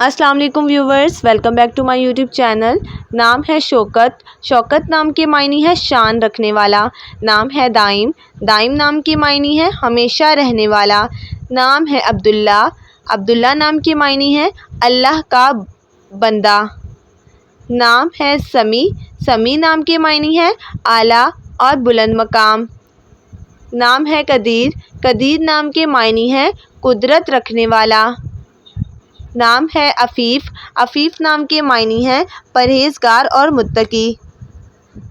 السلام علیکم viewers, welcome back to my YouTube channel. نام ہے شوکت۔ شوکت نام کے معنی ہے شان رکھنے والا۔ نام ہے دائم۔ دائم نام کے معنی ہے ہمیشہ رہنے والا۔ نام ہے عبداللہ۔ عبداللہ نام کے معنی ہے اللہ کا بندہ۔ نام ہے سمیع۔ سمیع نام کے معنی ہے اعلیٰ اور بلند مقام۔ نام ہے قدیر۔ قدیر نام کے معنی ہے قدرت رکھنے والا۔ نام ہے عفیف۔ عفیف نام کے معنی ہے پرہیزگار اور متقی۔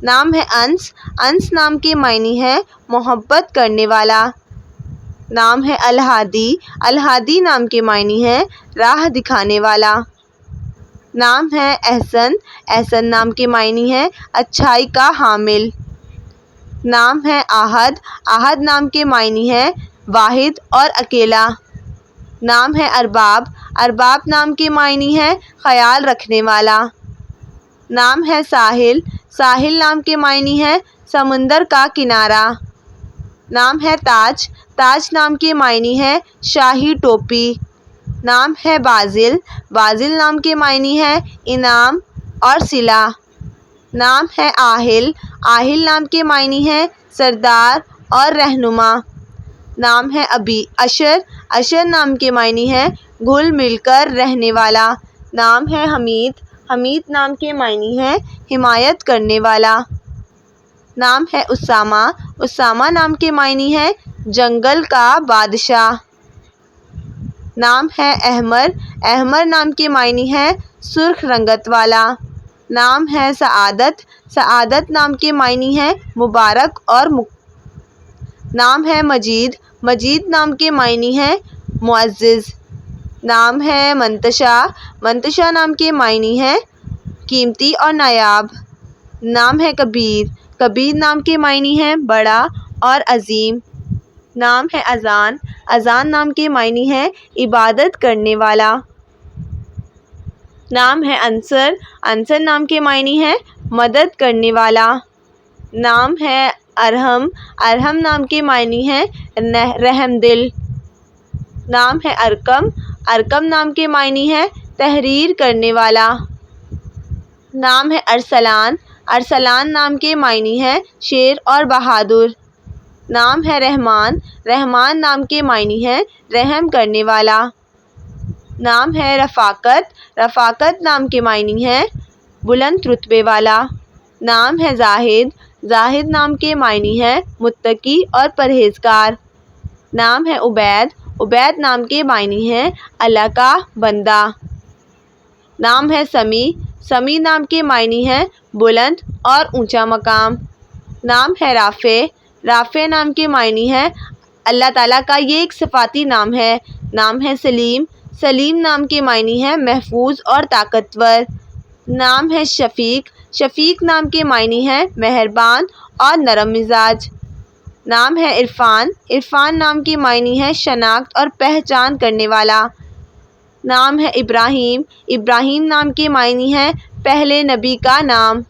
نام ہے انس۔ انس نام کے معنی ہے محبت کرنے والا۔ نام ہے الہادی۔ الہادی نام کے معنی ہے راہ دکھانے والا۔ نام ہے احسن۔ احسن نام کے معنی ہے اچھائی کا حامل۔ نام ہے احد۔ احد نام کے معنی ہے واحد اور اکیلا۔ نام ہے ارباب۔ ارباب نام کے معنی ہے خیال رکھنے والا۔ نام ہے ساحل۔ ساحل نام کے معنی ہے سمندر کا کنارہ۔ نام ہے تاج۔ تاج نام کے معنی ہے شاہی ٹوپی۔ نام ہے باذل۔ باذل نام کے معنی ہے انعام اور صلہ۔ نام ہے آہل۔ آہل نام کے معنی ہے سردار اور رہنما۔ نام ہے اشر۔ اشر نام کے معنی ہے گھل مل کر رہنے والا۔ نام ہے حمید۔ حمید نام کے معنی ہے حمایت کرنے والا۔ نام ہے اسامہ۔ اسامہ نام کے معنی ہے جنگل کا بادشاہ۔ نام ہے احمر۔ احمر نام کے معنی ہے سرخ رنگت والا۔ نام ہے سعادت۔ سعادت نام کے معنی ہے مبارک اور نام ہے مجید۔ مجید نام کے معنی ہے معزز۔ نام ہے منتشا۔ منتشا نام کے معنی ہے قیمتی اور نایاب۔ نام ہے کبیر۔ کبیر نام کے معنی ہے بڑا اور عظیم۔ نام ہے اذان۔ اذان نام کے معنی ہے عبادت کرنے والا۔ نام ہے عنصر۔ عنصر نام کے معنی ہے مدد کرنے والا۔ نام ہے ارحم۔ ارحم نام کے معنی ہے رحم دل۔ نام ہے ارقم۔ ارقم نام کے معنی ہے تحریر کرنے والا۔ نام ہے ارسلان۔ ارسلان نام کے معنی ہے شیر اور بہادر۔ نام ہے رحمان۔ رحمان نام کے معنی ہے رحم کرنے والا۔ نام ہے رفاقت۔ رفاقت نام کے معنی ہے بلند رتبے والا۔ نام ہے زاہد۔ زاہد نام کے معنی ہے متقی اور پرہیزگار۔ نام ہے عبید۔ عبید نام کے معنی ہے اللہ کا بندہ۔ نام ہے سمیع۔ سمیع نام کے معنی ہے بلند اور اونچا مقام۔ نام ہے رافع۔ رافع نام کے معنی ہے اللہ تعالیٰ کا یہ ایک صفاتی نام ہے۔ نام ہے سلیم۔ سلیم نام کے معنی ہے محفوظ اور طاقتور۔ نام ہے شفیق۔ شفیق نام کے معنی ہے مہربان اور نرم مزاج۔ نام ہے عرفان۔ عرفان نام کے معنی ہے شناخت اور پہچان کرنے والا۔ نام ہے ابراہیم۔ ابراہیم نام کے معنی ہے پہلے نبی کا نام۔